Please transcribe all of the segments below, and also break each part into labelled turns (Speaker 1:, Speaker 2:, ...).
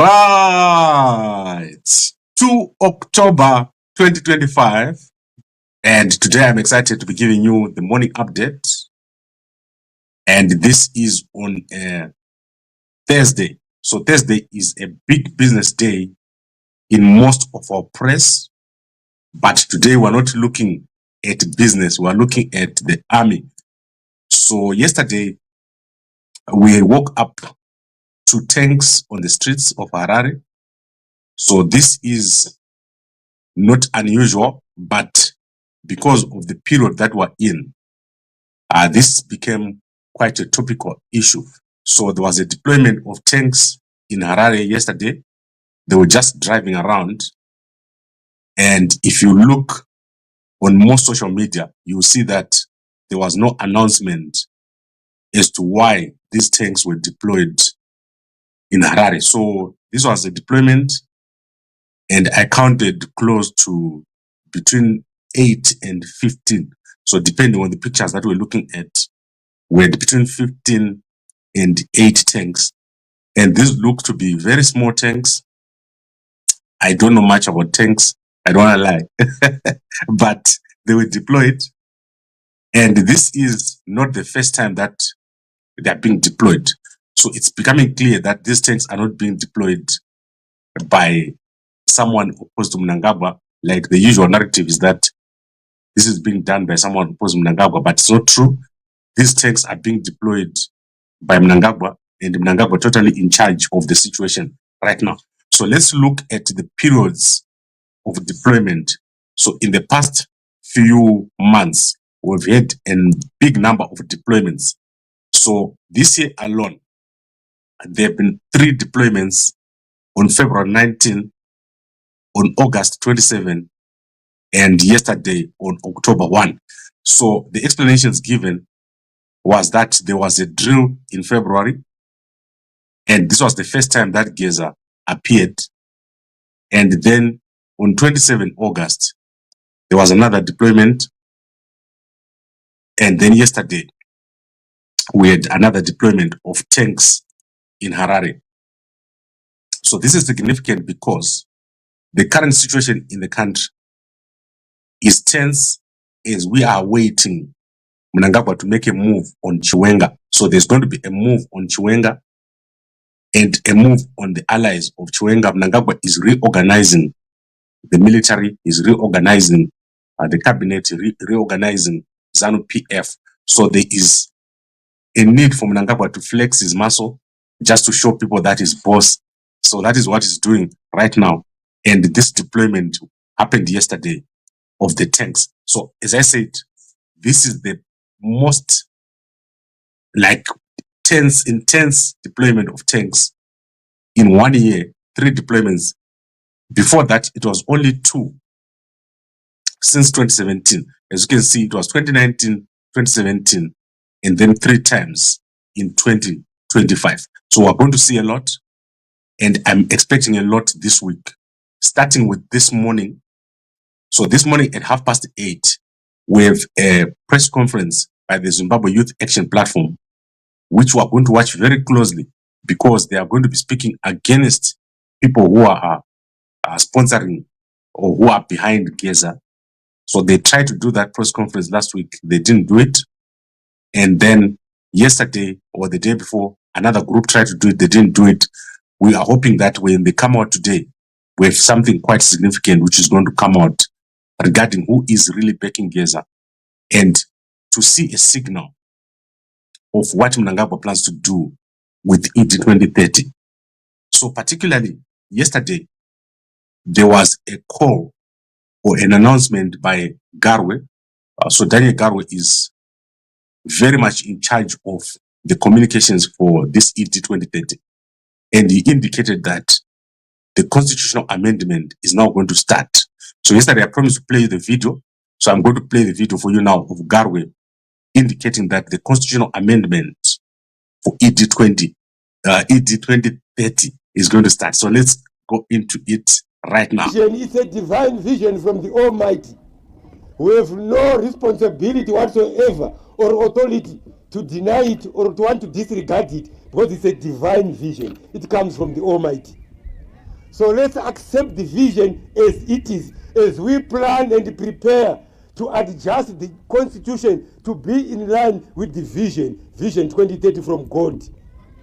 Speaker 1: right. 2 October 2025. And today I'm excited to be giving you the morning update. And this is on Thursday. So Thursday is a big business day in most of our press. But today we're not looking at business. We're looking at the army. So yesterday we woke up to tanks on the streets of Harare. So this is not unusual, but because of the period that we're in, this became quite a topical issue. So there was a deployment of tanks in Harare yesterday. They were just driving around. And if you look on most social media, you will see that there was no announcement as to why these tanks were deployed in Harare. So this was a deployment, and I counted close to between 8 and 15. So depending on the pictures that we're looking at, we're between 15 and 8 tanks. And these look to be very small tanks. I don't know much about tanks. I don't want to lie. But they were deployed. And this is not the first time that they are being deployed. So it's becoming clear that these tanks are not being deployed by someone opposed to Mnangagwa. Like the usual narrative is that this is being done by someone opposed to Mnangagwa, but it's not true. These tanks are being deployed by Mnangagwa, and Mnangagwa totally in charge of the situation right now. So let's look at the periods of deployment. So in the past few months, we've had a big number of deployments. So this year alone, there have been 3 deployments on February 19, on August 27, and yesterday on October 1. So the explanations given was that there was a drill in February, and this was the first time that Geza appeared. And then on 27 August, there was another deployment. And then yesterday, we had another deployment of tanks in Harare. So this is significant because the current situation in the country is tense as we are waiting Mnangagwa to make a move on Chiwenga. So there's going to be a move on Chiwenga and a move on the allies of Chiwenga. Mnangagwa is reorganizing the military, is reorganizing the cabinet, reorganizing ZANU-PF. So there is a need for Mnangagwa to flex his muscle just to show people that he's boss. So that is what he's doing right now. And this deployment happened yesterday of the tanks. So as I said, this is the most intense deployment of tanks in 1 year, 3 deployments. Before that, it was only 2 since 2017. As you can see, it was 2019, 2017, and then 3 times in 2025. So we're going to see a lot, and I'm expecting a lot this week, starting with this morning. So this morning at 8:30, we have a press conference by the Zimbabwe Youth Action Platform, which we are going to watch very closely because they are going to be speaking against people who are sponsoring or who are behind Geza. So they tried to do that press conference last week. They didn't do it. And then yesterday or the day before, another group tried to do it. They didn't do it. We are hoping that when they come out today, we have something quite significant which is going to come out regarding who is really backing Geza, and to see a signal of what Mnangagwa plans to do with ED 2030. So particularly yesterday, there was a call or an announcement by Garwe. So Daniel Garwe is very much in charge of the communications for this ED 2030. And he indicated that the constitutional amendment is now going to start. So yesterday I promised to play the video. So I'm going to play the video for you now of Garwe indicating that the constitutional amendment for ED 2030 is going to start. So let's go into it right now.
Speaker 2: It's a divine vision from the Almighty. We have no responsibility whatsoever or authority to deny it or to want to disregard it, because it's a divine vision. It comes from the Almighty. So let's accept the vision as it is, as we plan and prepare to adjust the constitution to be in line with the vision 2030 from God.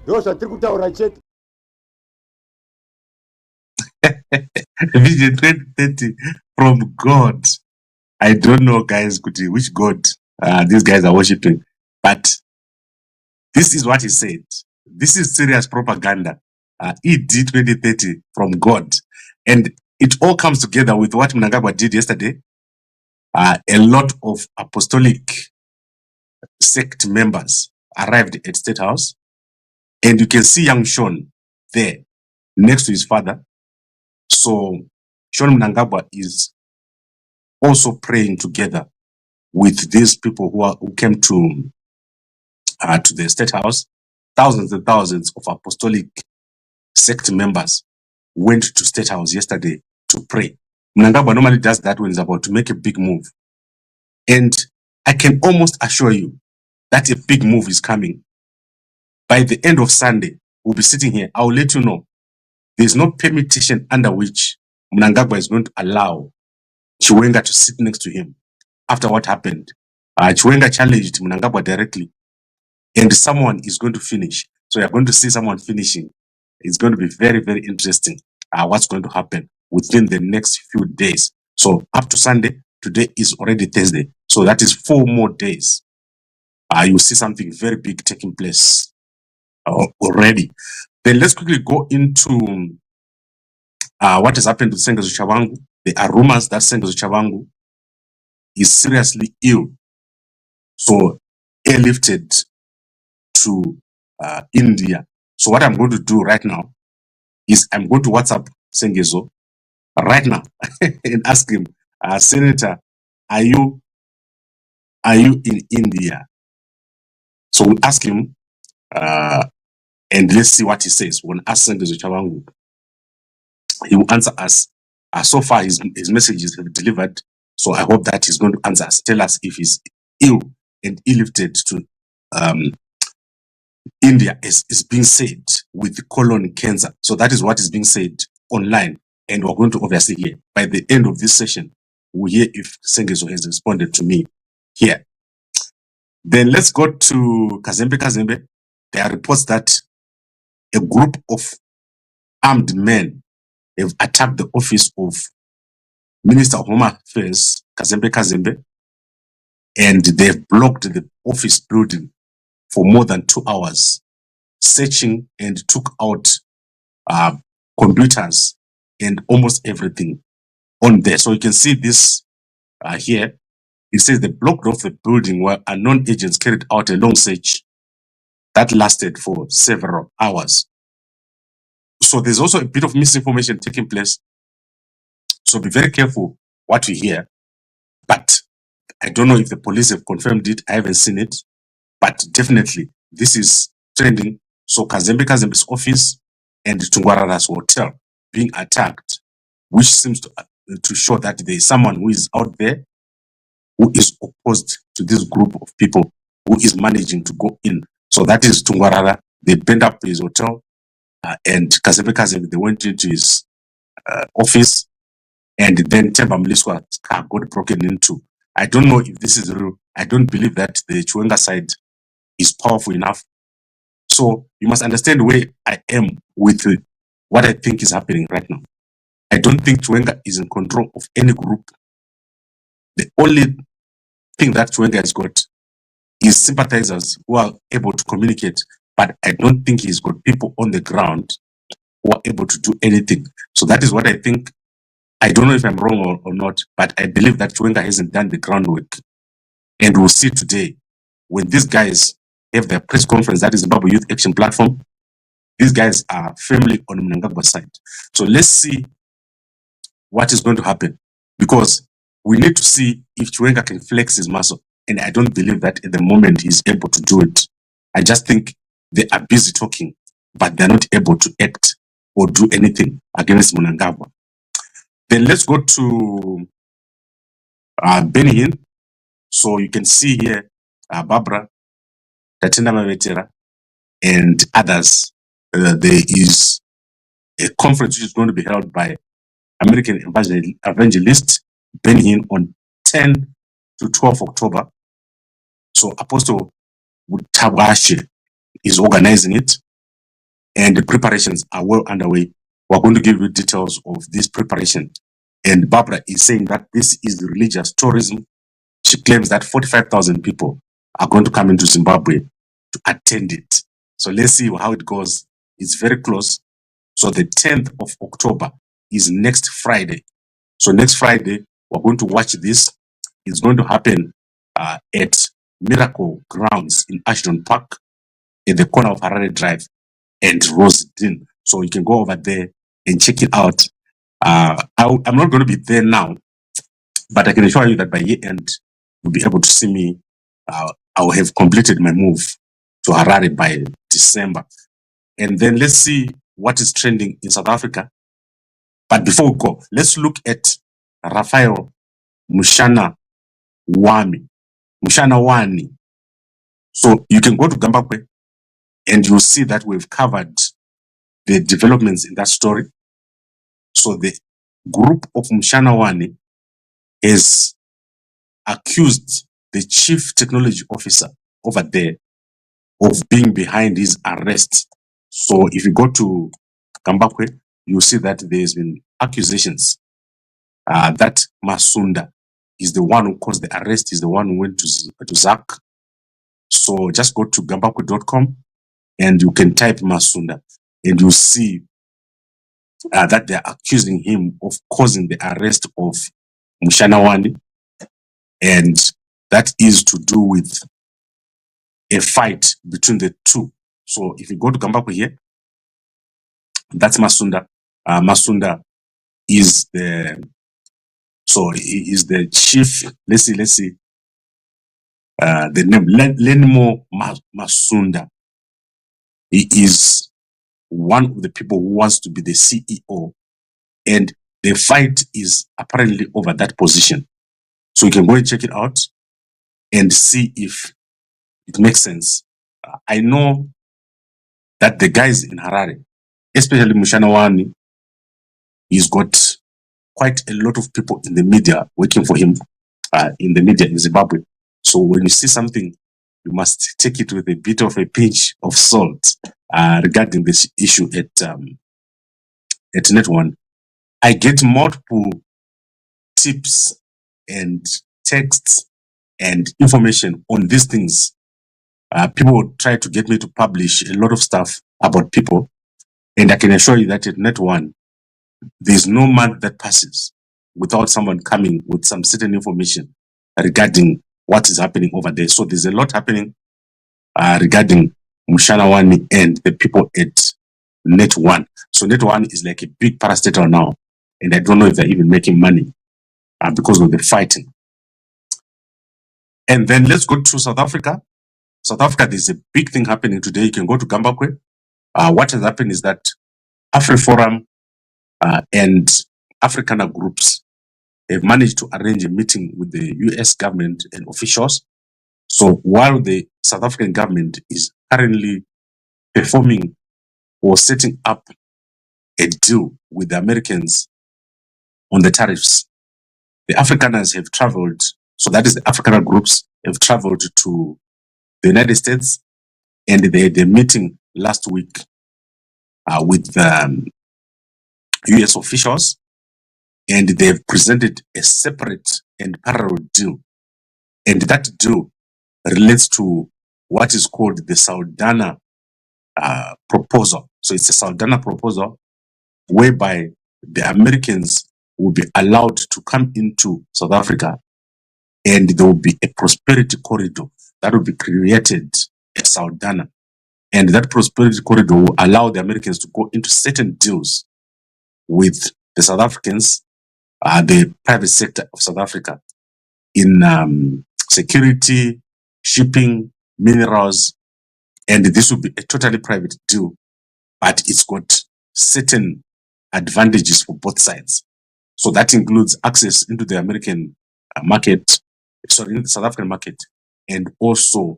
Speaker 2: Those are check.
Speaker 1: Vision 2030 from God. I don't know, guys, which God these guys are worshiping, but this is what he said. This is serious propaganda. ED 2030 from God. And it all comes together with what Mnangagwa did yesterday. A lot of apostolic sect members arrived at State House. And you can see young Sean there next to his father. So Sean Mnangagwa is also praying together with these people who came to the State House. Thousands and thousands of apostolic sect members went to State House yesterday to pray. Mnangagwa normally does that when he's about to make a big move. And I can almost assure you that a big move is coming. By the end of Sunday, we'll be sitting here. I'll let you know. There's no permutation under which Mnangagwa is going to allow Chiwenga to sit next to him after what happened. Chiwenga challenged Mnangagwa directly, and someone is going to finish. So you're going to see someone finishing. It's going to be very, very interesting what's going to happen within the next few days. So up to Sunday, today is already Thursday. So that is 4 more days. You'll see something very big taking place already. Then let's quickly go into what has happened to Sengezo Tshabangu. There are rumors that Sengezo Tshabangu is seriously ill. So airlifted to India. So what I'm going to do right now is I'm going to WhatsApp Sengezo right now and ask him, Senator, are you in India? So we'll ask him and let's see what he says. When ask Sengezo Tshabangu, he will answer us. So far his messages have delivered. So I hope that he's going to answer us, tell us if he's ill and airlifted to India is being said with colon cancer. So that is what is being said online. And we're going to obviously hear by the end of this session, we'll hear if Sengezo has responded to me here. Then let's go to Kazembe. There are reports that a group of armed men have attacked the office of Minister of Home Affairs, Kazembe, and they've blocked the office building for more than 2 hours, searching, and took out computers and almost everything on there. So you can see this here. It says they blocked off the building where unknown agents carried out a long search that lasted for several hours. So there's also a bit of misinformation taking place. So be very careful what we hear. But I don't know if the police have confirmed it. I haven't seen it. But definitely this is trending. So Kazembe's office and Tungwarara's hotel being attacked, which seems to show that there is someone who is out there who is opposed to this group of people who is managing to go in. So that is Tungwarara. They burned up his hotel and Kazembe, they went into his office, and then Temba Mliswa's car got broken into. I don't know if this is real. I don't believe that the Chiwenga side is powerful enough. So you must understand where I am with what I think is happening right now. I don't think Chiwenga is in control of any group. The only thing that Chiwenga has got is sympathizers who are able to communicate, but I don't think he's got people on the ground who are able to do anything. So that is what I think. I don't know if I'm wrong or not, but I believe that Chiwenga hasn't done the groundwork. And we'll see today when these guys have their press conference, that is the Zimbabwe Youth Action Platform. These guys are firmly on Mnangagwa's side. So let's see what is going to happen, because we need to see if Chiwenga can flex his muscle. And I don't believe that at the moment he's able to do it. I just think they are busy talking, but they're not able to act or do anything against Mnangagwa. Then let's go to Benn. So you can see here Barbara, Tatenda Mavetera, and others. There is a conference which is going to be held by American evangelist Benn Hinn on 10 to 12 October. So Apostle Tabashe is organizing it, and the preparations are well underway. We're going to give you details of this preparation. And Barbara is saying that this is religious tourism. She claims that 45,000 people are going to come into Zimbabwe to attend it. So let's see how it goes. It's very close. So the 10th of October is next Friday. So next Friday, we're going to watch this. It's going to happen at Miracle Grounds in Ashton Park, at the corner of Harare Drive and Rosedin. So you can go over there and check it out. I'm not going to be there now, but I can assure you that by year end, you'll be able to see me. I'll have completed my move to Harare by December. And then let's see what is trending in South Africa. But before we go, let's look at Raphael Mushana Wani. So you can go to Gambakwe and you'll see that we've covered the developments in that story. So the group of Mushana Wani has accused the chief technology officer over there of being behind his arrest. So if you go to Gambakwe, you'll see that there's been accusations that Masunda is the one who caused the arrest, is the one who went to ZYAP. So just go to gambakwe.com and you can type Masunda and you'll see that they're accusing him of causing the arrest of Mushana Wani, and that is to do with a fight between the two. So if you go to Gambakwe here, that's Masunda. Masunda is the he is the chief. Let's see. The name Lenimo Masunda. He is one of the people who wants to be the CEO, and the fight is apparently over that position. So you can go and check it out and see if it makes sense. I know that the guys in Harare, especially Mushana Wani, he's got quite a lot of people in the media working for him in the media in Zimbabwe. So when you see something, you must take it with a bit of a pinch of salt regarding this issue at Net One. I get multiple tips and texts and information on these things. People try to get me to publish a lot of stuff about people, and I can assure you that at Net One, there's no month that passes without someone coming with some certain information regarding what is happening over there. So there's a lot happening regarding Mushana Wani and the people at Net One. So Net One is like a big parastatal now, and I don't know if they're even making money because of the fighting. And then let's go to South Africa. South Africa, there's a big thing happening today. You can go to Gambakwe. What has happened is that AfriForum and Afrikaner groups have managed to arrange a meeting with the US government and officials. So while the South African government is currently performing or setting up a deal with the Americans on the tariffs, the Afrikaners have traveled, so that is the Afrikaner groups have traveled to the United States, and they had a meeting last week with the US officials, and they've presented a separate and parallel deal. And that deal relates to what is called the Saldanha proposal. So it's a Saldanha proposal whereby the Americans will be allowed to come into South Africa, and there will be a prosperity corridor that will be created at Saldanha. And that prosperity corridor will allow the Americans to go into certain deals with the South Africans, the private sector of South Africa, in security, shipping, minerals, and this will be a totally private deal, but it's got certain advantages for both sides. So that includes access into the American market, into the South African market, and also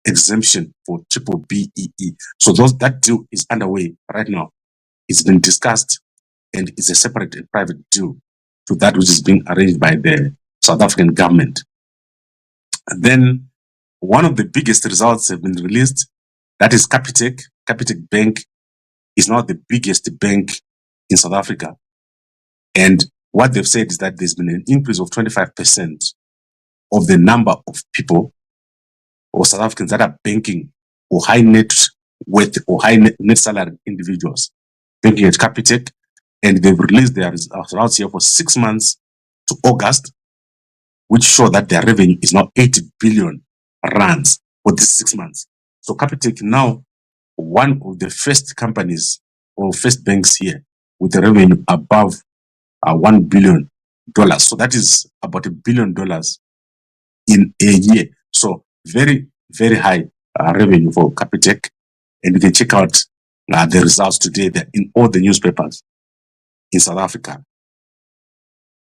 Speaker 1: exemption for triple BEE. So that deal is underway right now. It's been discussed and it's a separate and private deal to that which is being arranged by the South African government. And then one of the biggest results have been released. That is Capitec. Capitec Bank is now the biggest bank in South Africa. And what they've said is that there's been an increase of 25% of the number of people or South Africans that are banking, or high net worth or high net salary individuals banking at Capitec. And they've released their results here for 6 months to August, which show that their revenue is now 80 billion rands for these 6 months. So Capitec now one of the first companies or first banks here with a revenue above $1 billion. So that is about $1 billion in a year. So very, very high revenue for Capitec. And you can check out the results today. They're in all the newspapers in South Africa.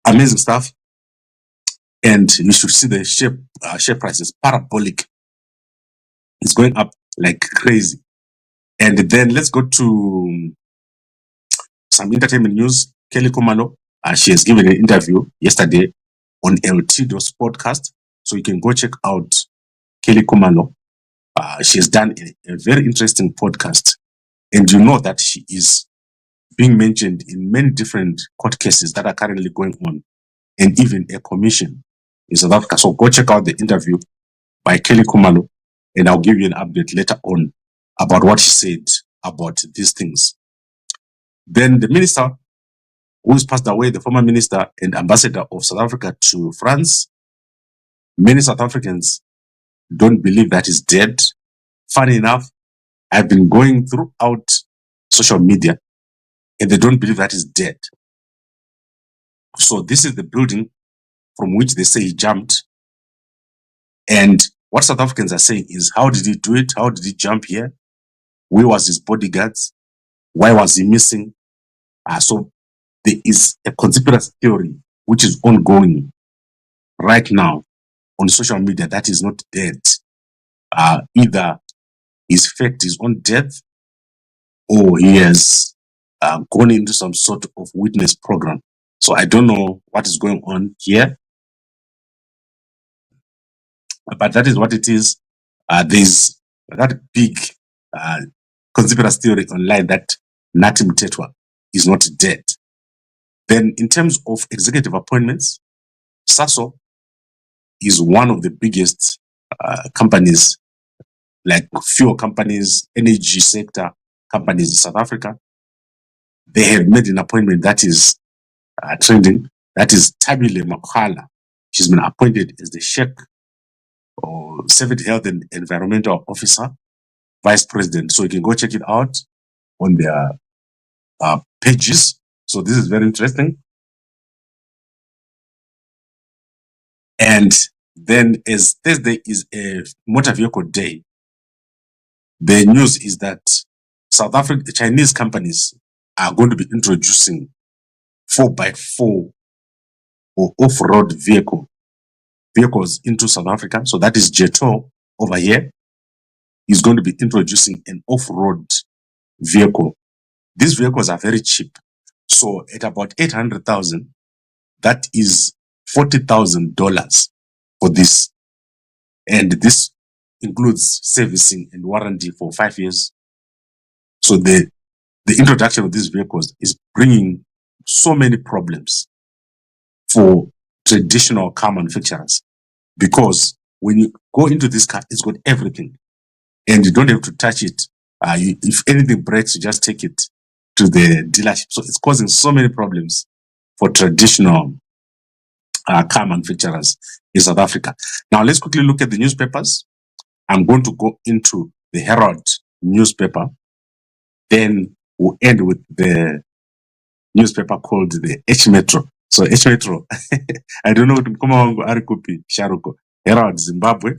Speaker 1: Amazing stuff. And you should see the share prices parabolic. It's going up like crazy. And then let's go to some entertainment news. Kelly Kumalo, she has given an interview yesterday on LTDO's podcast. So you can go check out Kelly Kumalo. She has done a very interesting podcast. And you know that she is being mentioned in many different court cases that are currently going on, and even a commission in South Africa. So go check out the interview by Kelly Kumalo, and I'll give you an update later on about what she said about these things. Then the minister who has passed away, the former minister and ambassador of South Africa to France, many South Africans don't believe that he's dead. Funny enough, I've been going throughout social media and they don't believe that he's dead. So this is the building from which they say he jumped. And what South Africans are saying is, how did he do it? How did he jump here? Where was his bodyguards? Why was he missing? So there is a conspiracy theory which is ongoing right now on social media that is not dead. Either he's faked his own death or he has gone into some sort of witness program. So I don't know what is going on here, but that is what it is. There's that big conspiracy theory online that Nathi Mthethwa is not dead. Then in terms of executive appointments, SASO is one of the biggest companies, like fuel companies, energy sector companies in South Africa. They have made an appointment that is trending. That is Tabile Makhala. She's been appointed as the Sheikh or Safety Health and Environmental Officer, Vice President. So you can go check it out on their pages. So this is very interesting. And then as Thursday is a motor vehicle day, the news is that South African Chinese companies are going to be introducing 4x4 or off-road vehicles into South Africa. So that is Jeto over here is going to be introducing an off-road vehicle. These vehicles are very cheap. So at about 800,000, that is $40,000 for this. And this includes servicing and warranty for 5 years. So the introduction of these vehicles is bringing so many problems for traditional car manufacturers, because when you go into this car, it's got everything and you don't have to touch it. If anything breaks, you just take it to the dealership. So it's causing so many problems for traditional car manufacturers in South Africa. Now let's quickly look at the newspapers. I'm going to go into the Herald newspaper. Then we'll end with the newspaper called the H Metro. So H Metro, I don't know what Mkomawangu Arikupi Sharuko, Herald Zimbabwe,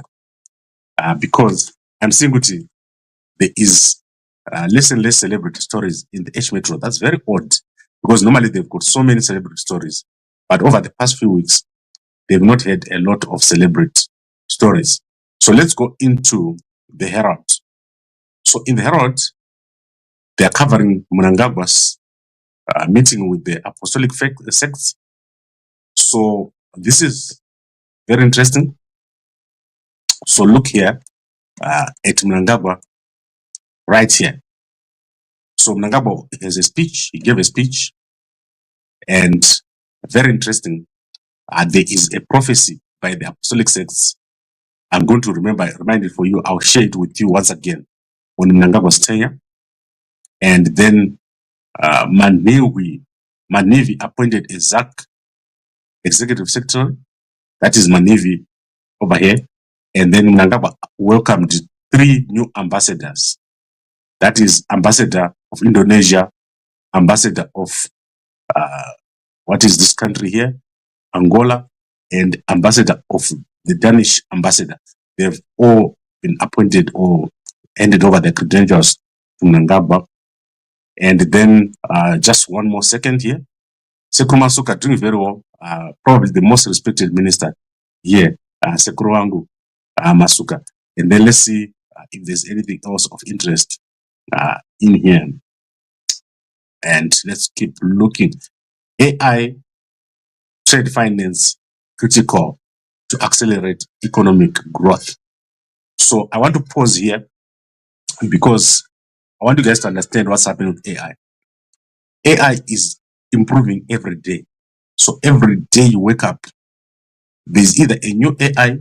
Speaker 1: because I'm seeing there is less and less celebrity stories in the H Metro. That's very odd, because normally they've got so many celebrity stories, but over the past few weeks, they've not had a lot of celebrity stories. So let's go into the Herald. So in the Herald, They are covering Mnangagwa's meeting with the apostolic sects. So this is very interesting. So look here at Mnangagwa right here. So Mnangagwa has a speech. He gave a speech, and very interesting. There is a prophecy by the apostolic sects. I'm going to remind it for you. I'll share it with you once again on Mnangagwa's tenure. And then Manevi appointed a ZYAP executive secretary. That is Manevi over here. And then Mnangagwa welcomed 3 new ambassadors. That is Ambassador of Indonesia, Ambassador of what is this country here? Angola, and Ambassador of the Danish ambassador. They've all been appointed or handed over their credentials to Mnangagwa. And then just one more second here. Sekuru Masuka doing very well, probably the most respected minister here, Sekuru Masuka. And then let's see if there's anything else of interest in here. And let's keep looking. AI, trade finance, critical to accelerate economic growth. So I want to pause here because I want you guys to understand what's happening with AI. AI is improving every day. So every day you wake up, there's either a new AI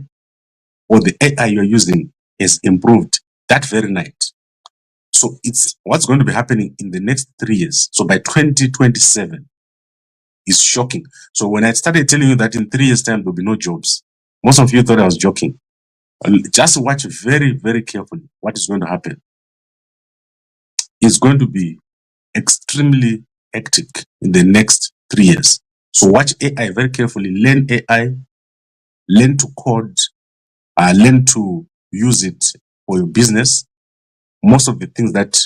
Speaker 1: or the AI you're using is improved that very night. So it's what's going to be happening in the next 3 years. So by 2027 is shocking. So when I started telling you that in 3 years' time there'll be no jobs, most of you thought I was joking. Just watch very, very carefully what is going to happen. It's going to be extremely hectic in the next 3 years. So watch AI very carefully, learn AI, learn to code, learn to use it for your business. Most of the things that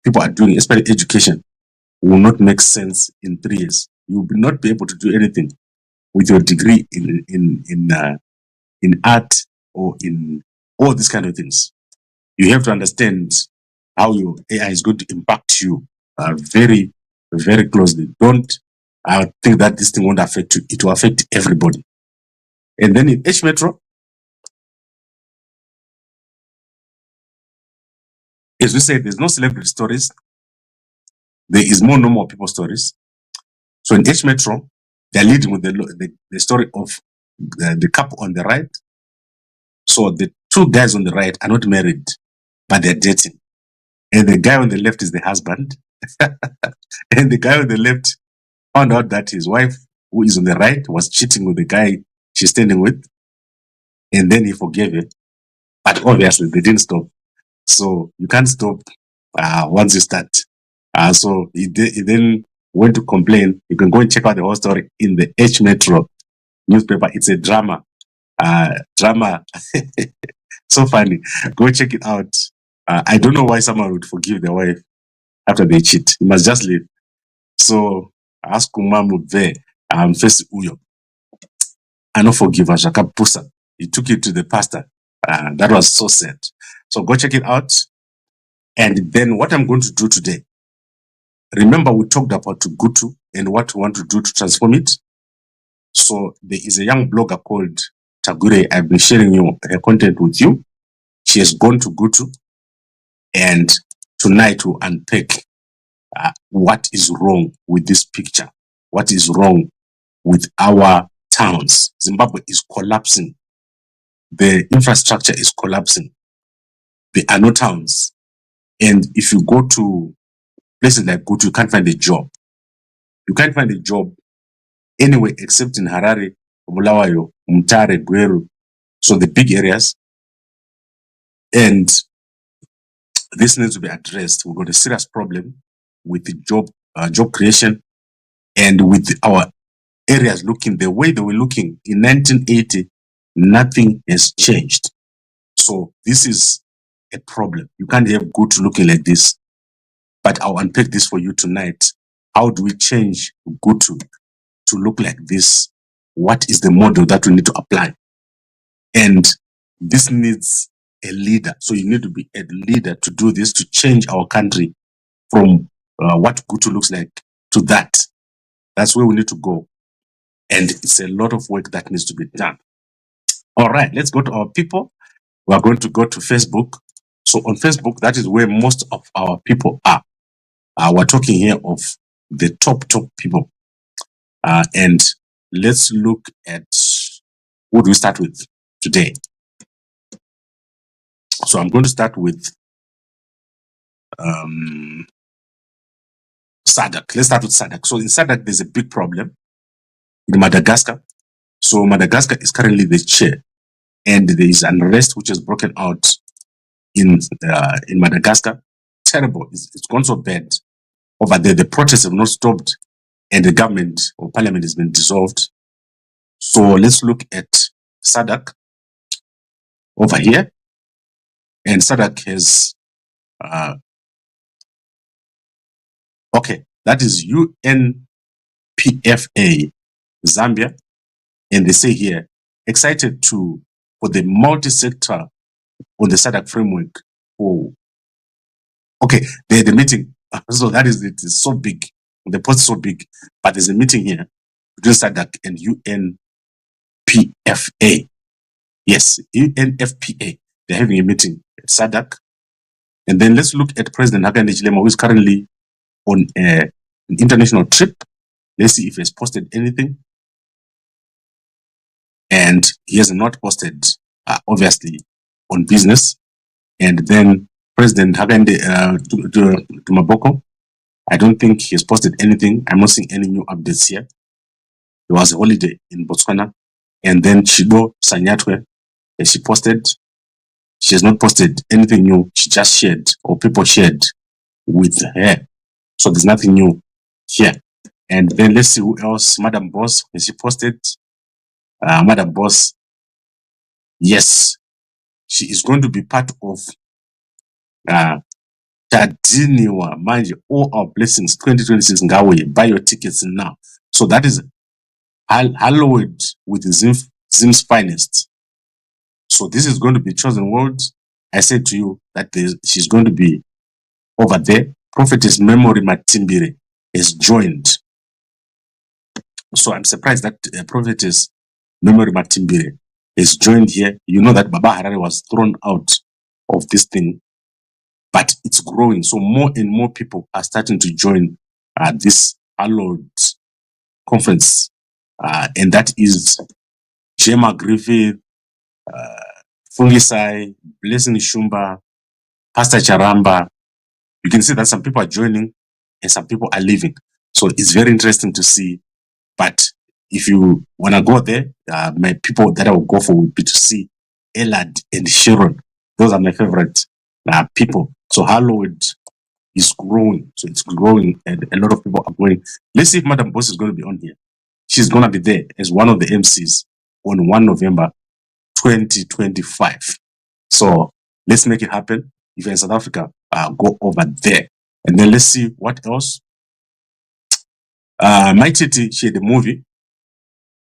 Speaker 1: people are doing, especially education, will not make sense in 3 years. You will not be able to do anything with your degree in art or in all these kind of things. You have to understand how your AI is going to impact you very, very closely. Don't think that this thing won't affect you. It will affect everybody. And then in H Metro, as we said, there's no celebrity stories. There is more normal people stories. So in H Metro, they're leading with the story of the couple on the right. So the 2 guys on the right are not married, but they're dating. And the guy on the left is the husband. And the guy on the left found out that his wife, who is on the right, was cheating with the guy she's standing with. And then he forgave it. But obviously, they didn't stop. So you can't stop once you start. So he then went to complain. You can go and check out the whole story in the H Metro newspaper. It's a drama. Drama. So funny. Go check it out. I don't know why someone would forgive their wife after they cheat. You must just leave. So ask Kumamu there. Face Uyo. I don't forgive Ashaka Pusa. He took it to the pastor. That was so sad. So go check it out. And then what I'm going to do today, remember we talked about Gutu and what we want to do to transform it. So there is a young blogger called Tagure. I've been sharing her content with you. She has gone to Gutu, and tonight we'll unpack what is wrong with this picture. What is wrong with our towns? Zimbabwe is collapsing. The infrastructure is collapsing. There are no towns. And if you go to places like Gutu, you can't find a job. You can't find a job anywhere except in Harare, Bulawayo, Mutare, Gweru. So the big areas. And this needs to be addressed. We've got a serious problem with the job creation and with our areas looking the way they were looking in 1980. Nothing has changed. So this is a problem. You can't have good looking like this. But I'll unpack this for you tonight. How do we change good to look like this? What is the model that we need to apply? And this needs a leader. So you need to be a leader to do this, to change our country from what Gutu looks like to that. That's where we need to go. And it's a lot of work that needs to be done. All right, let's go to our people. We are going to go to Facebook. So on Facebook, that is where most of our people are. We're talking here of the top people. And let's look at who do we start with today. So I'm going to start with SADC. Let's start with SADC. So in SADC, there's a big problem in Madagascar. So Madagascar is currently the chair, and there is unrest which has broken out in Madagascar. Terrible. It's gone so bad over there. The protests have not stopped, and the government or parliament has been dissolved. So let's look at SADC over here, and SADC has okay, that is UNPFA Zambia, and they say here excited for the multi-sector on the SADC framework. Oh, okay, the meeting. So that is it is so big. The post is so big, but there's a meeting here between SADC and UNPFA. Yes, UNFPA. They're having a meeting at SADC. And then let's look at President Hakainde Hichilema, who is currently on an international trip. Let's see if he has posted anything. And he has not posted, obviously, on business. And then President Hakainde Maboko, I don't think he has posted anything. I'm not seeing any new updates here. There was a holiday in Botswana. And then Chido Sanyatwe, she posted. She has not posted anything new. She just shared, or people shared with her. So there's nothing new here. And then let's see who else. Madam Boss, has she posted? Madam Boss, yes, she is going to be part of Tadiniwa Manje, all our blessings 2026 Ngawe. Buy your tickets now. So that is hallowed with Zim's finest. So this is going to be chosen world. I said to you that she's going to be over there. Prophetess Memory Matimbire is joined. So I'm surprised that Prophetess Memory Matimbire is joined here. You know that Baba Harare was thrown out of this thing, but it's growing. So more and more people are starting to join this hallowed conference. And that is Gemma Griffith, Fungisai, Blessing Shumba, Pastor Charamba. You can see that some people are joining and some people are leaving. So it's very interesting to see. But if you want to go there, my people that I will go for would be to see Elad and Sharon. Those are my favorite people. So Hallowed is growing. So it's growing and a lot of people are going. Let's see if Madam Boss is going to be on here. She's going to be there as one of the MCs on 1 November 2025. So let's make it happen. If you're in South Africa, go over there. And then let's see what else. My Titi, she had a movie.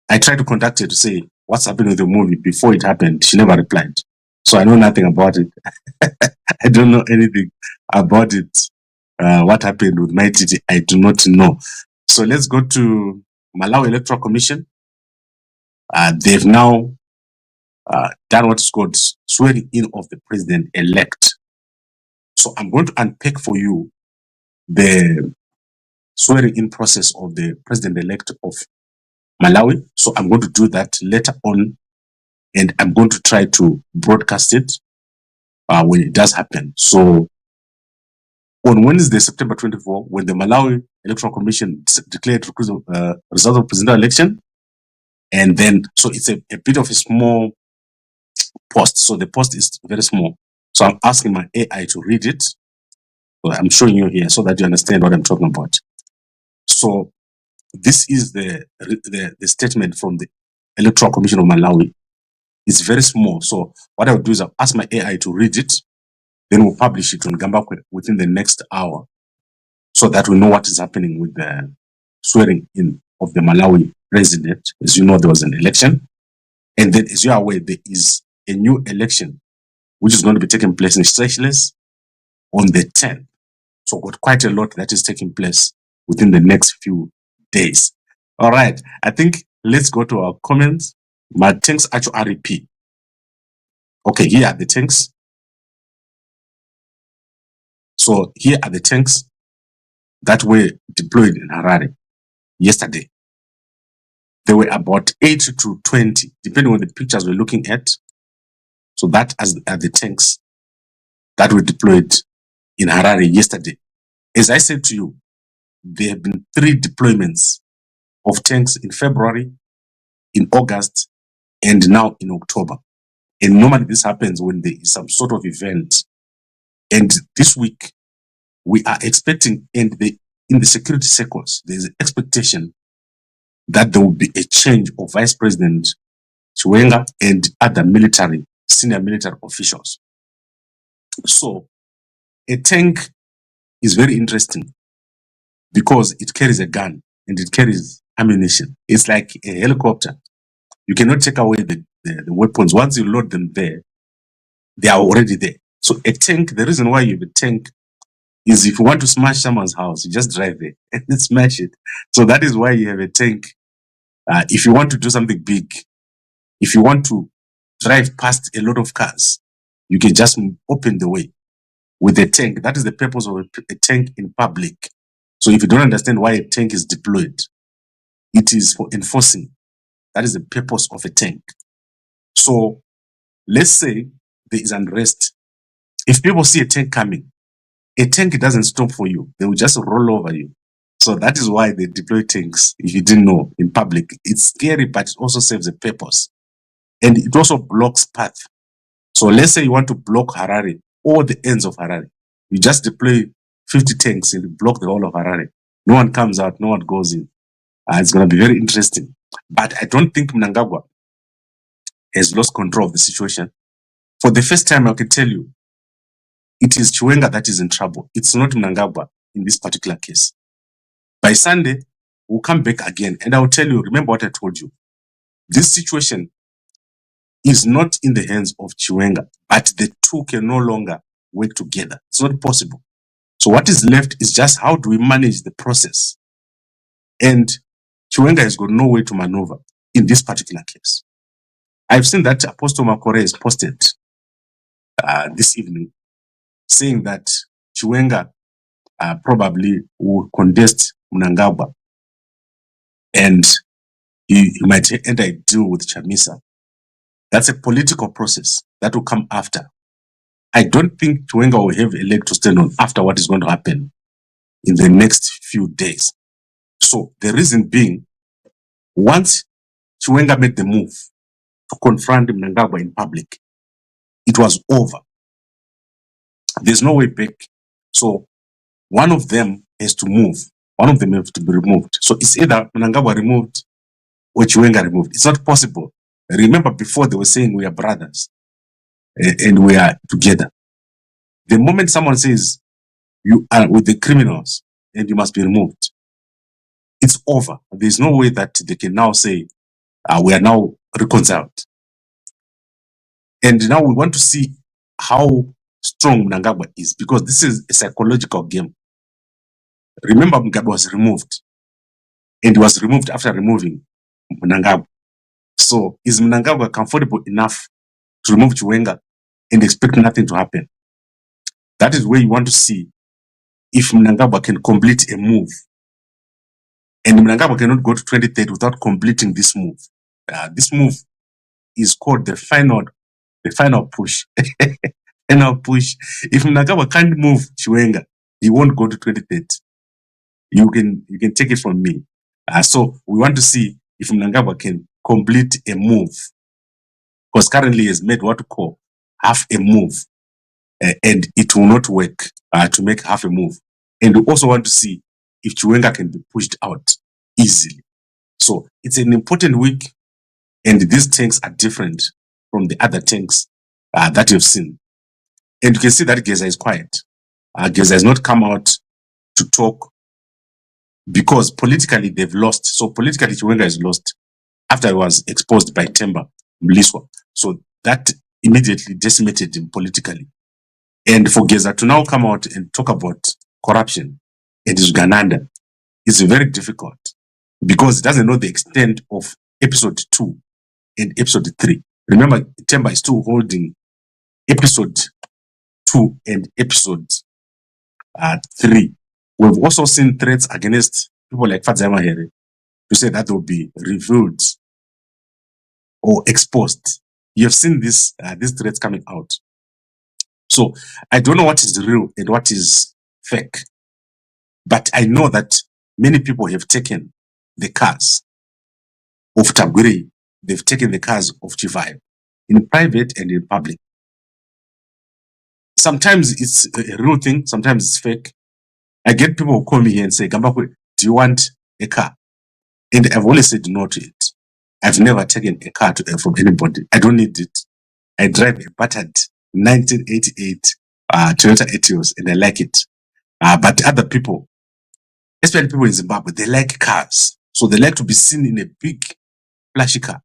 Speaker 1: I tried to contact her to say what's happening with the movie before it happened. She never replied. So I know nothing about it. I don't know anything about it. What happened with my Titi, I do not know. So let's go to Malawi Electoral Commission. They've now done what is called swearing in of the president-elect. So I'm going to unpack for you the swearing in process of the president-elect of Malawi. So I'm going to do that later on, and I'm going to try to broadcast it when it does happen. So on Wednesday, September 24, when the Malawi Electoral Commission declared result of presidential election, and then, so it's a bit of a small post. So the post is very small. So I'm asking my AI to read it. So I'm showing you here so that you understand what I'm talking about. So this is the statement from the Electoral Commission of Malawi. It's very small. So what I'll do is I'll ask my AI to read it. Then we'll publish it on Gambakwe within the next hour so that we know what is happening with the swearing in of the Malawi president. As you know, there was an election. And then, as you are aware, there is a new election which is going to be taking place in Seychelles on the 10th. So got quite a lot that is taking place within the next few days. All right, I think let's go to our comments. My tanks actually REP. Okay, here are the tanks. So here are the tanks that were deployed in Harare yesterday. There were about 8 to 20, depending on the pictures we're looking at. So that are the tanks that were deployed in Harare yesterday. As I said to you, there have been 3 deployments of tanks in February, in August, and now in October. And normally this happens when there is some sort of event. And this week, we are expecting, in the security circles, there's an expectation that there will be a change of Vice President Chiwenga and other senior military officials. So a tank is very interesting because it carries a gun and it carries ammunition. It's like a helicopter. You cannot take away the weapons. Once you load them there, they are already there. So a tank, the reason why you have a tank is if you want to smash someone's house, you just drive there and smash it. So that is why you have a tank. If you want to do something big, if you want to drive past a lot of cars, you can just open the way with a tank. That is the purpose of a tank in public. So if you don't understand why a tank is deployed, it is for enforcing. That is the purpose of a tank. So let's say there is unrest. If people see a tank coming, a tank doesn't stop for you. They will just roll over you. So that is why they deploy tanks, if you didn't know, in public. It's scary, but it also serves a purpose. And it also blocks path. So let's say you want to block Harare, or the ends of Harare. You just deploy 50 tanks and block the whole of Harare. No one comes out, no one goes in. It's going to be very interesting. But I don't think Mnangagwa has lost control of the situation. For the first time, I can tell you, it is Chiwenga that is in trouble. It's not Mnangagwa in this particular case. By Sunday, we'll come back again and I'll tell you, remember what I told you. This situation is not in the hands of Chiwenga, but the two can no longer work together. It's not possible. So what is left is just how do we manage the process? And Chiwenga has got no way to maneuver in this particular case. I've seen that Apostle Makore has posted this evening saying that Chiwenga probably will contest Mnangagwa and he might enter a deal with Chamisa. That's a political process that will come after. I don't think Chiwenga will have a leg to stand on after what is going to happen in the next few days. So the reason being, once Chiwenga made the move to confront Mnangagwa in public, it was over. There's no way back. So one of them has to move. One of them has to be removed. So it's either Mnangagwa removed or Chiwenga removed. It's not possible. Remember before they were saying we are brothers and we are together. The moment someone says you are with the criminals and you must be removed, it's over. There's no way that they can now say we are now reconciled. And now we want to see how strong Mnangagwa is, because this is a psychological game. Remember, Mnangagwa was removed, and he was removed after removing Mnangagwa. So is Mnangagwa comfortable enough to remove Chiwenga and expect nothing to happen? That is where you want to see if Mnangagwa can complete a move. And Mnangagwa cannot go to 2030 without completing this move. This move is called the final push. Final push. If Mnangagwa can't move Chiwenga, he won't go to 2030. You can take it from me. So we want to see if Mnangagwa can complete a move, because currently he has made what we call half a move, and it will not work to make half a move. And we also want to see if Chiwenga can be pushed out easily. So it's an important week, and these tanks are different from the other tanks that you've seen. And you can see that Geza is quiet. Geza has not come out to talk because politically they've lost. So politically Chiwenga is lost after he was exposed by Temba Mliswa. So that immediately decimated him politically. And for Geza to now come out and talk about corruption and is Gananda, it's very difficult because it doesn't know the extent of episode 2 and episode 3. Remember, Temba is still holding episode 2 and episode 3. We've also seen threats against people like Fadzama Here to say that will be revealed or exposed. You have seen these threats coming out. So I don't know what is real and what is fake, but I know that many people have taken the cars of Tagwiri, they've taken the cars of G5 in private and in public. Sometimes it's a real thing, sometimes it's fake. I get people who call me here and say, Gambakwe, do you want a car? And I've always said no to it. I've never taken a car from anybody. I don't need it. I drive a battered 1988 Toyota Etios and I like it. But other people, especially people in Zimbabwe, they like cars. So they like to be seen in a big, flashy car.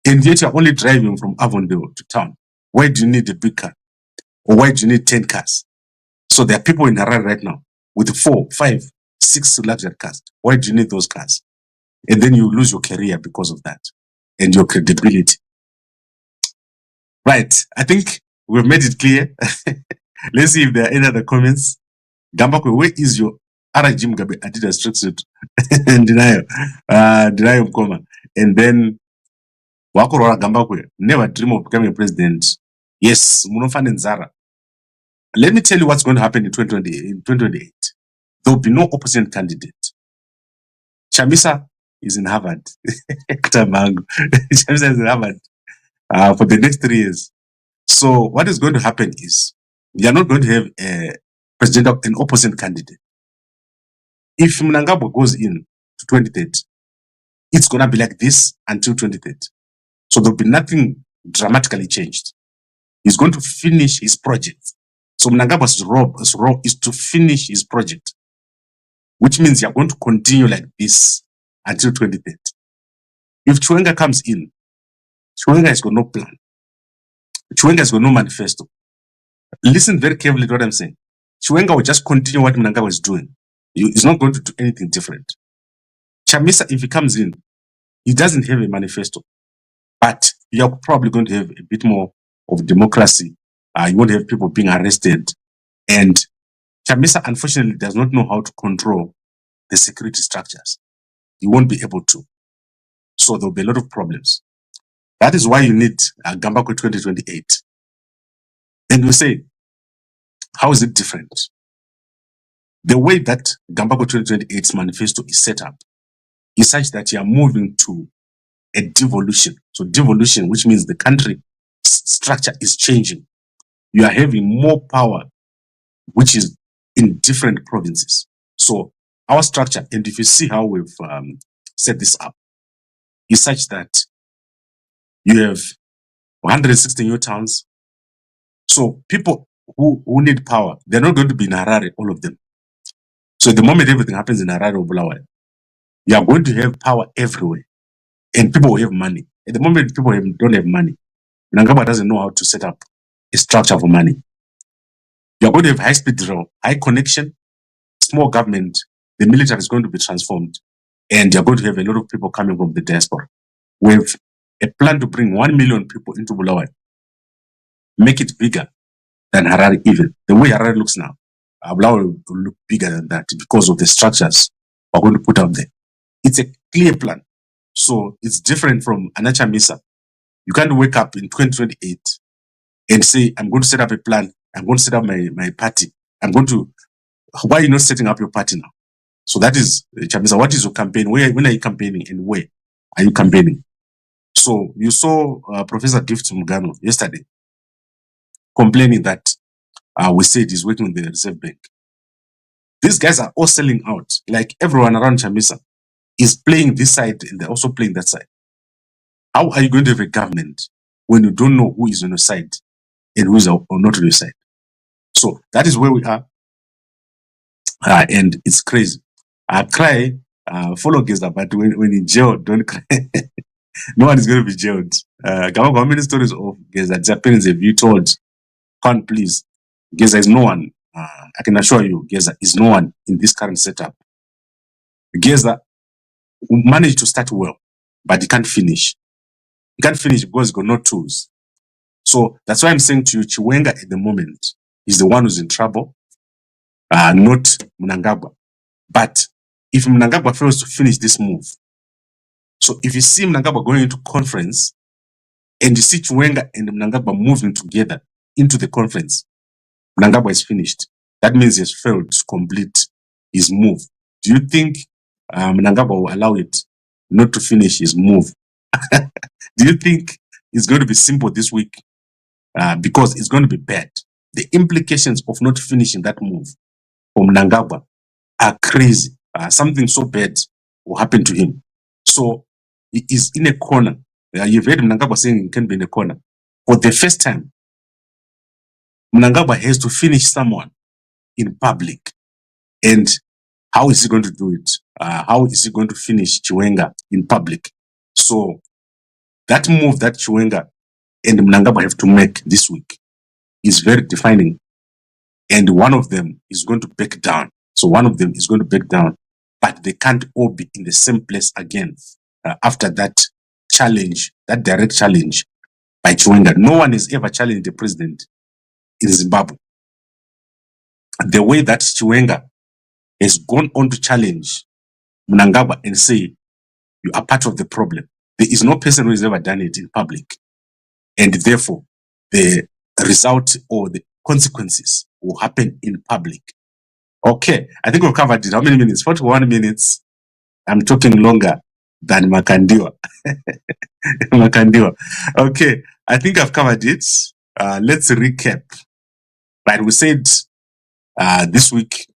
Speaker 1: And yet you're only driving from Avondale to town. Why do you need a big car? Or why do you need 10 cars? So there are people in Harare right now with 4, 5, 6 luxury cars. Why do you need those cars? And then you lose your career because of that and your credibility. Right. I think we've made it clear. Let's see if there are any other comments. Gambakwe, where is your RG Mugabe Adidas tracksuit? And denial Mkoma. And then Wakorora Gambakwe, never dream of becoming president. Yes, Munofan and Zara. Let me tell you what's going to happen in 2028. There will be no opposite candidate. Chamisa is in Harvard. Tshabangu. Chamisa is in Harvard for the next 3 years. So what is going to happen is you are not going to have an opposite candidate. If Mnangagwa goes in to 2030, it's going to be like this until 2030. So there will be nothing dramatically changed. He's going to finish his project. So Mnangagwa's role is to finish his project, which means you're going to continue like this until 2030. If Chiwenga comes in, Chiwenga has got no plan. Chiwenga has got no manifesto. Listen very carefully to what I'm saying. Chiwenga will just continue what Mnangagwa is doing. He's not going to do anything different. Chamisa, if he comes in, he doesn't have a manifesto, but you're probably going to have a bit more of democracy. You won't have people being arrested. And Chamisa, unfortunately, does not know how to control the security structures. He won't be able to. So there'll be a lot of problems. That is why you need Gambakwe 2028. And we say, how is it different? The way that Gambakwe 2028's manifesto is set up is such that you are moving to a devolution. So devolution, which means the country structure is changing. You are having more power, which is in different provinces. So our structure, and if you see how we've set this up, is such that you have 160 new towns. So people who need power, they're not going to be in Harare, all of them. So at the moment everything happens in Harare or Bulawayo, you are going to have power everywhere. And people will have money. At the moment people don't have money. Mnangagwa doesn't know how to set up a structure for money. You are going to have high-speed rail, high connection, small government. The military is going to be transformed. And you're going to have a lot of people coming from the diaspora. We have a plan to bring 1 million people into Bulawayo. Make it bigger than Harare even. The way Harare looks now, Bulawayo will look bigger than that because of the structures we're going to put out there. It's a clear plan. So it's different from Anacha Misa. You can't wake up in 2028 and say, I'm going to set up a plan. I'm going to set up my party. Why are you not setting up your party now? So that is, Chamisa, what is your campaign? When are you campaigning and where are you campaigning? So you saw Professor Gift Mugano yesterday complaining that we said he's working with the Reserve Bank. These guys are all selling out. Like everyone around Chamisa is playing this side and they're also playing that side. How are you going to have a government when you don't know who is on your side and who is not on your side? So that is where we are. And it's crazy. Cry, follow Geza, but when in jail, don't cry. No one is going to be jailed. How many stories of Geza, Japanese have you told? Can't please. Geza is no one. I can assure you, Geza is no one in this current setup. Geza managed to start well, but he can't finish. He can't finish because he got no tools. So that's why I'm saying to you, Chiwenga at the moment is the one who's in trouble, not Mnangagwa. But if Mnangagwa fails to finish this move, so if you see Mnangagwa going into conference and you see Chiwenga and Mnangagwa moving together into the conference, Mnangagwa is finished. That means he has failed to complete his move. Do you think Mnangagwa will allow it not to finish his move? Do you think it's going to be simple this week? Because it's going to be bad. The implications of not finishing that move for Mnangagwa are crazy. Something so bad will happen to him. So he is in a corner. You've heard Mnangagwa saying he can be in a corner. For the first time, Mnangagwa has to finish someone in public. And how is he going to do it? How is he going to finish Chiwenga in public? So that move that Chiwenga and Mnangagwa have to make this week is very defining. And one of them is going to back down. So one of them is going to back down, but they can't all be in the same place again after that challenge, that direct challenge by Chiwenga. No one has ever challenged the president in Zimbabwe. The way that Chiwenga has gone on to challenge Mnangagwa and say, you are part of the problem. There is no person who has ever done it in public. And therefore, the result or the consequences will happen in public. Okay, I think we've covered it. How many minutes? 41 minutes. I'm talking longer than Makandiwa. Makandiwa. Okay, I think I've covered it. Let's recap. Right, we said this week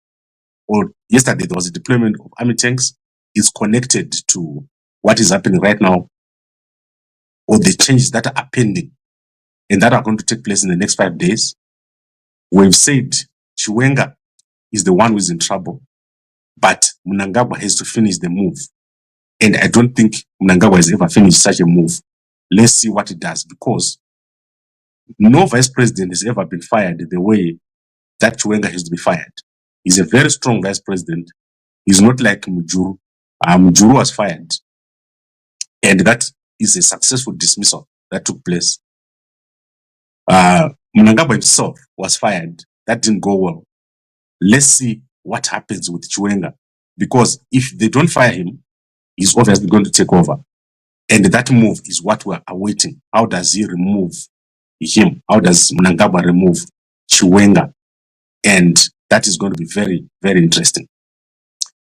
Speaker 1: or yesterday there was a deployment of army tanks. It's connected to what is happening right now or the changes that are pending and that are going to take place in the next 5 days. We've said Chiwenga is the one who is in trouble, but Mnangagwa has to finish the move. And I don't think Mnangagwa has ever finished such a move. Let's see what it does, because no vice president has ever been fired the way that Chiwenga has to be fired. He's a very strong vice president. He's not like Mujuru. Mujuru was fired. And that is a successful dismissal that took place. Mnangagwa himself was fired. That didn't go well. Let's see what happens with Chiwenga, because if they don't fire him, he's obviously going to take over. And that move is what we're awaiting. How does he remove him? How does Mnangagwa remove Chiwenga? And that is going to be very, very interesting.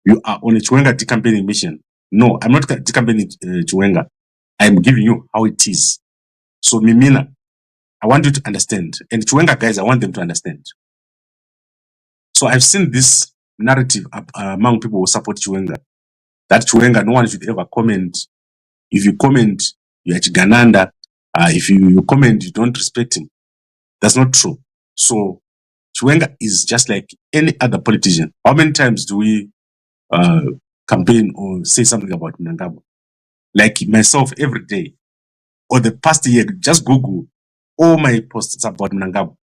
Speaker 1: You are on a Chiwenga decampaigning mission. No, I'm not decampaigning Chiwenga. I'm giving you how it is. So Mimina, I want you to understand. And Chiwenga guys, I want them to understand. So I've seen this narrative among people who support Chiwenga, that Chiwenga, no one should ever comment. If you comment, you're a Chigananda. If you comment, you don't respect him. That's not true. So Chiwenga is just like any other politician. How many times do we campaign or say something about Mnangagwa? Like myself, every day, or the past year, just Google all my posts about Mnangagwa.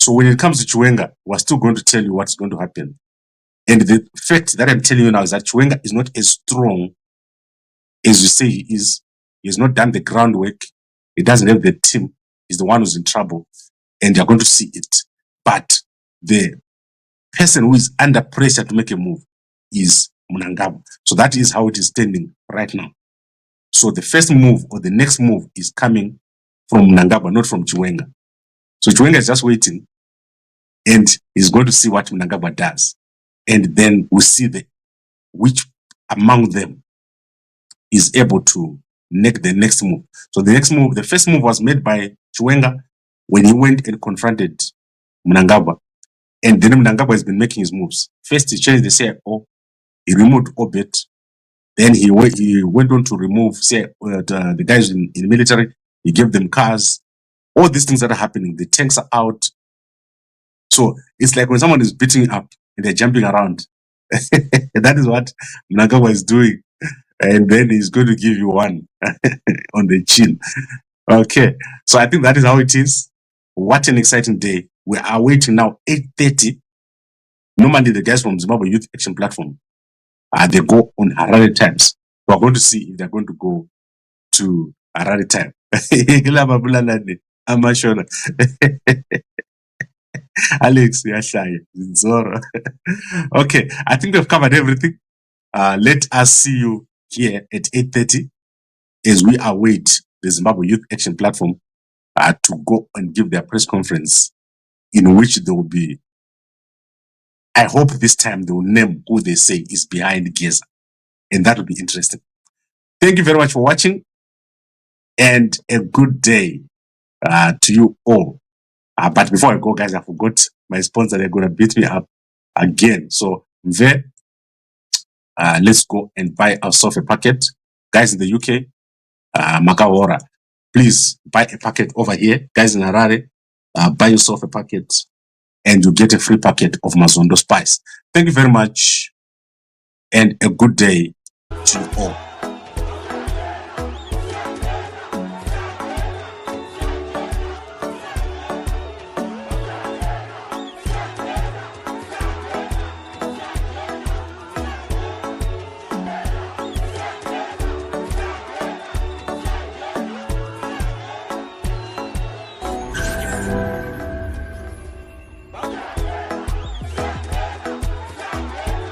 Speaker 1: So when it comes to Chiwenga, we're still going to tell you what's going to happen. And the fact that I'm telling you now is that Chiwenga is not as strong as you say he is. He has not done the groundwork. He doesn't have the team. He's the one who's in trouble. And you're going to see it. But the person who is under pressure to make a move is Mnangagwa. So that is how it is standing right now. So the first move or the next move is coming from Mnangagwa, not from Chiwenga. So Chiwenga is just waiting, and he's going to see what Mnangagwa does. And then we'll see which among them is able to make the next move. So the next move, the first move was made by Chiwenga when he went and confronted Mnangagwa. And then Mnangagwa has been making his moves. First, he changed the CIO. He removed Obet. Then he went on to remove the guys in the military. He gave them cars. All these things that are happening, the tanks are out. So it's like when someone is beating up and they're jumping around. That is what Mnangagwa is doing. And then he's going to give you one on the chin. Okay. So I think that is how it is. What an exciting day We are waiting now 8:30. Normally the guys from Zimbabwe Youth Action Platform, they go on Harare times. We're going to see if they're going to go to Harare time. Alex, Zoro. Okay, I think we've covered everything. Let us see you here at 8:30 as we await the Zimbabwe Youth Action Platform to go and give their press conference, in which they will be, I hope this time they will name who they say is behind Geza, and that will be interesting. Thank you very much for watching, and a good day to you all. But before I go, guys, I forgot my sponsor. They're going to beat me up again. So, let's go and buy ourselves a packet. Guys in the UK, Makawara, please buy a packet over here. Guys in Harare, buy yourself a packet and you get a free packet of Mazondo Spice. Thank you very much and a good day